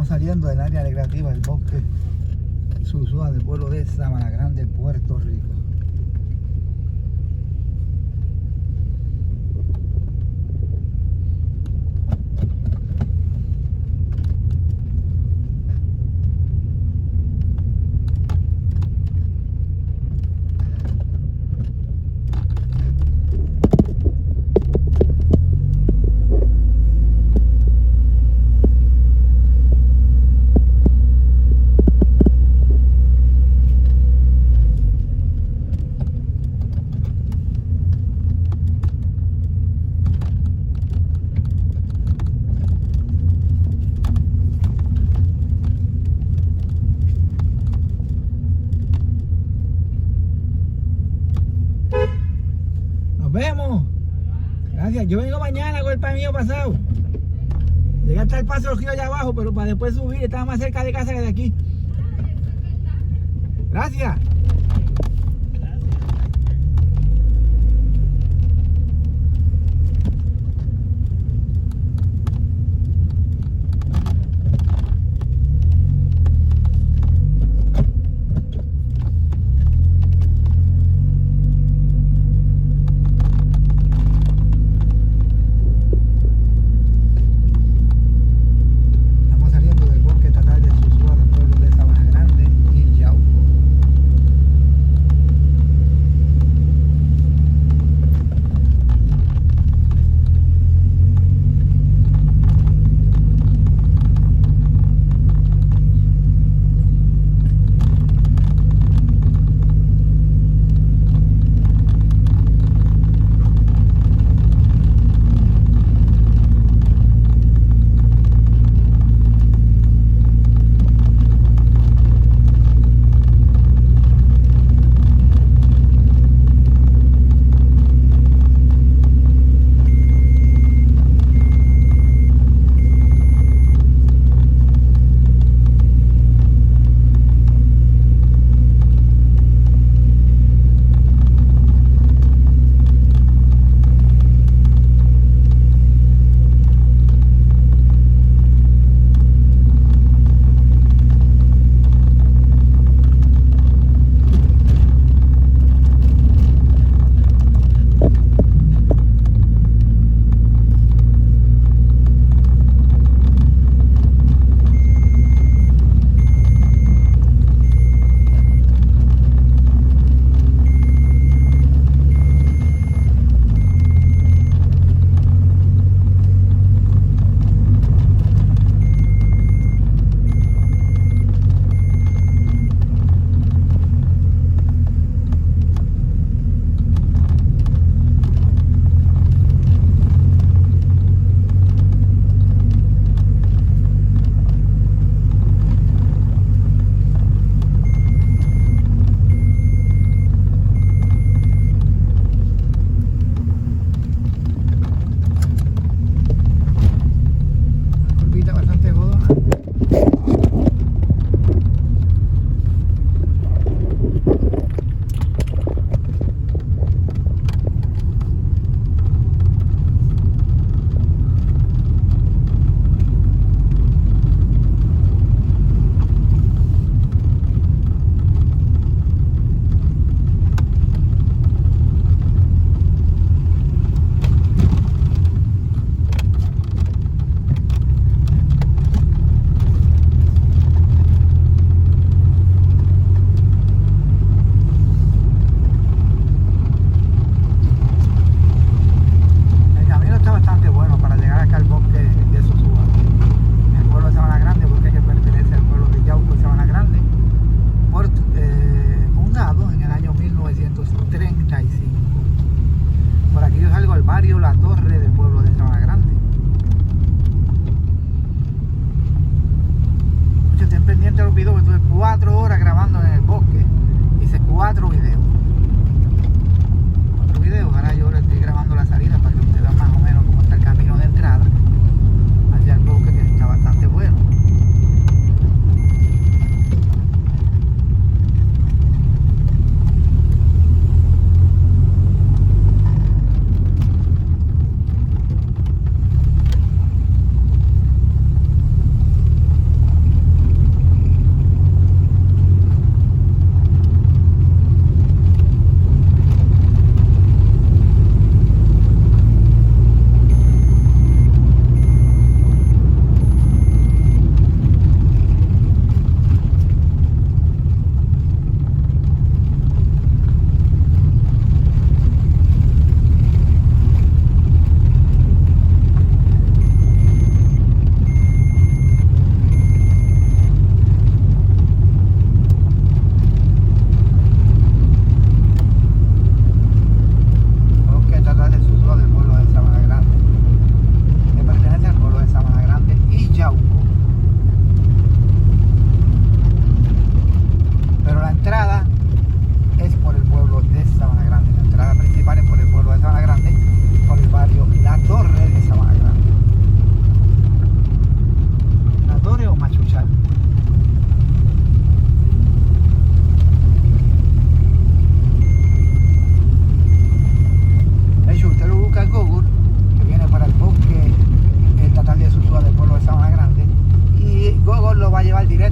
Estamos saliendo del área recreativa del bosque Susúa del pueblo de Sabana Grande, Puerto Rico. Nos vemos. Gracias. Yo vengo mañana con el pan mío pasado. Llegué hasta el Paso de los Ríos allá abajo, pero para después subir estaba más cerca de casa que de aquí. Gracias.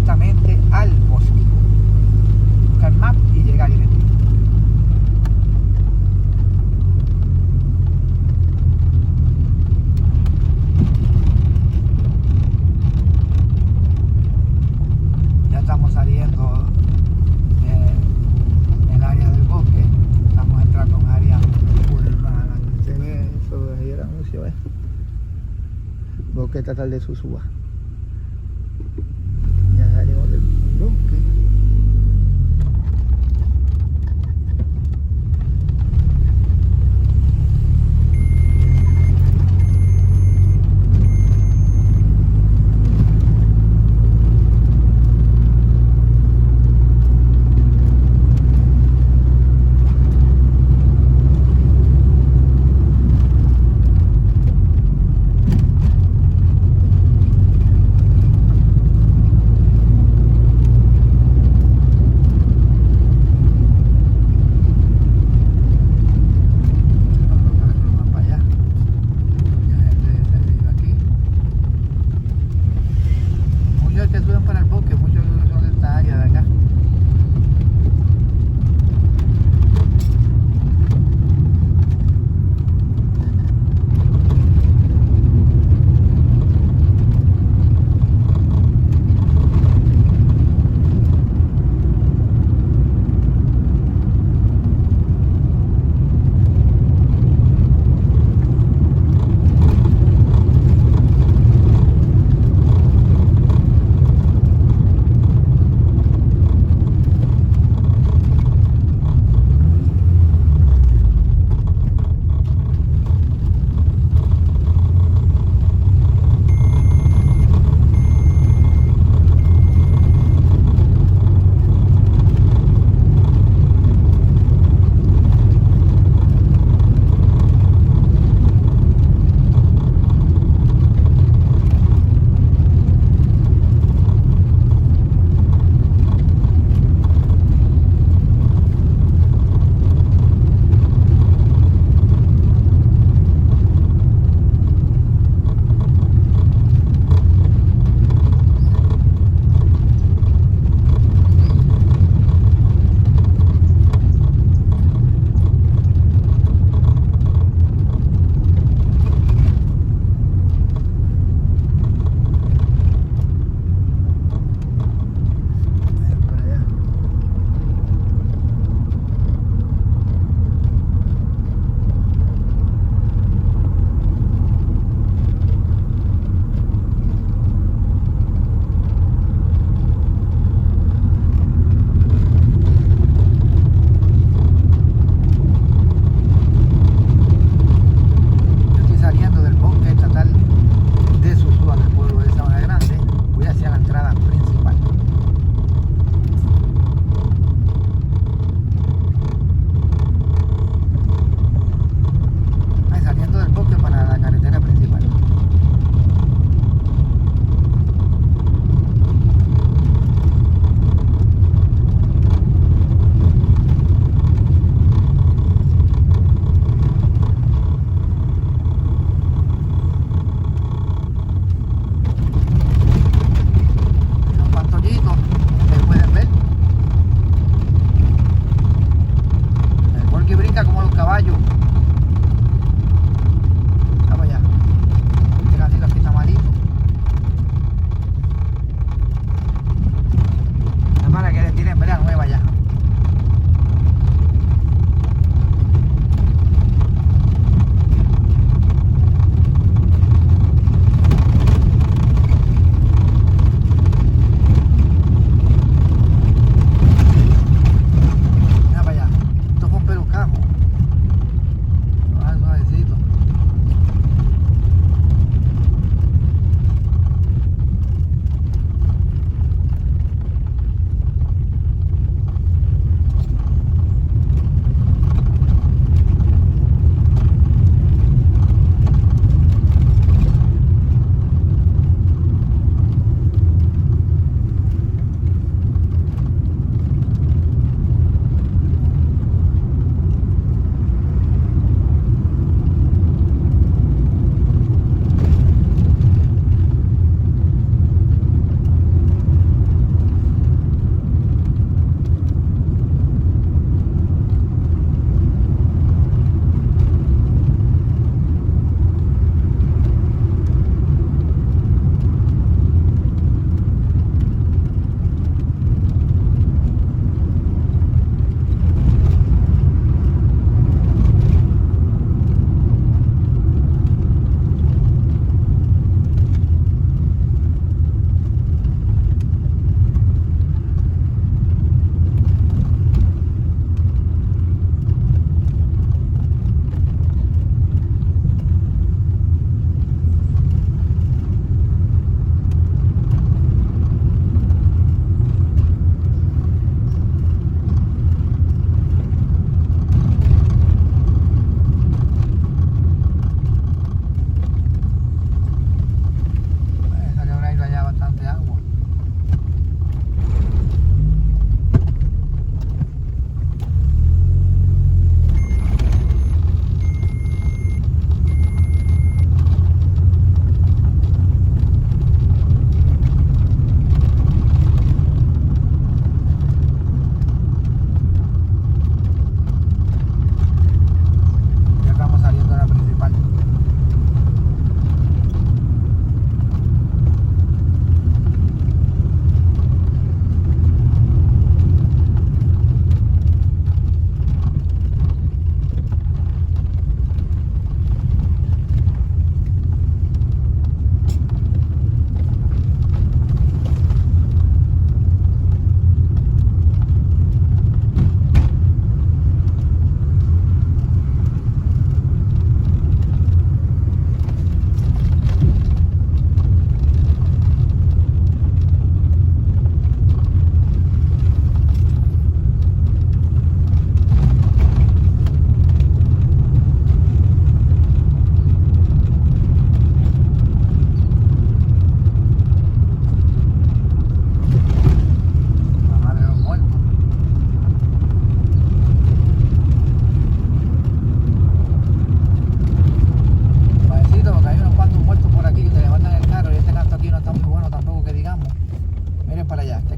directamente al bosque. Buscar map y llegar directo. Ya estamos saliendo del área del bosque. Estamos entrando en un área urbana. Se ve eso de ahí el anuncio, Bosque Estatal de Susúa. Ya salimos del bosque.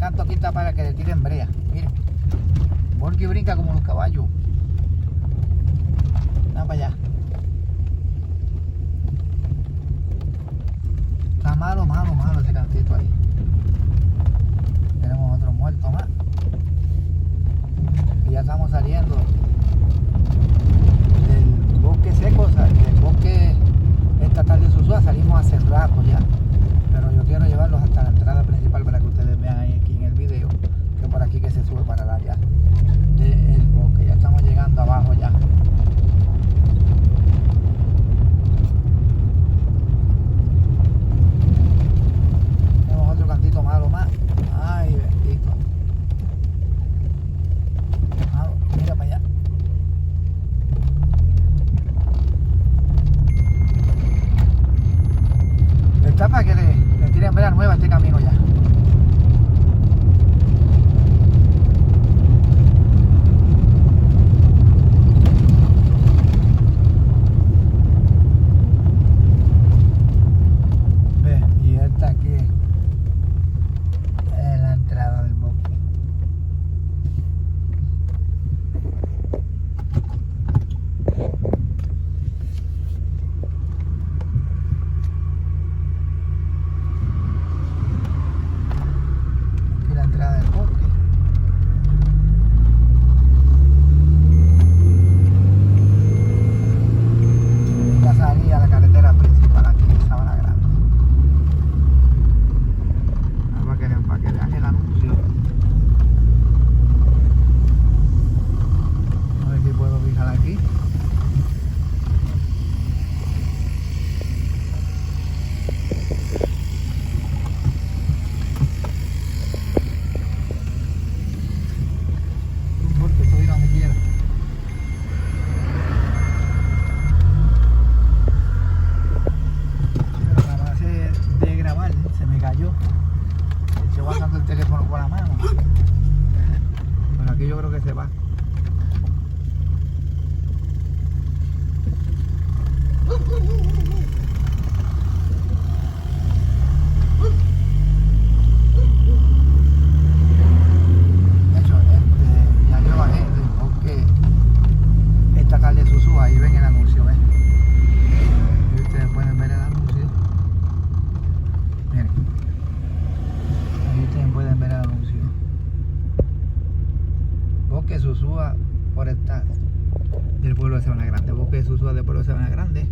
canto aquí está para que le tiren brea. Miren. Borky brinca como los caballos. Nada para allá. Está malo ese cantito ahí. Tenemos otro muerto más. Y ya estamos saliendo del bosque seco, del bosque estatal de Sosúa. Salimos hace rato ya. Pero yo quiero llevarlos hasta la entrada principal para que ustedes vean ahí aquí en el video que por aquí que se sube para el área del bosque. Ya estamos llegando abajo ya. Tenemos otro cantito malo más. Ay, bendito. Mira para allá. Está para que le tiren brea nueva a este camino ya. Ve, y él está aquí en la entrada del bosque. Yo creo que se va. De hecho, ya yo bajé del bosque estatal de Sosúa. Ahí ven el anuncio, ¿ven? Y ustedes pueden ver el anuncio. Miren. Ahí ustedes pueden ver el anuncio. Bosque Sosúa Forestal del pueblo de Sabana Grande. Bosque de Sosúa del pueblo de Sabana Grande.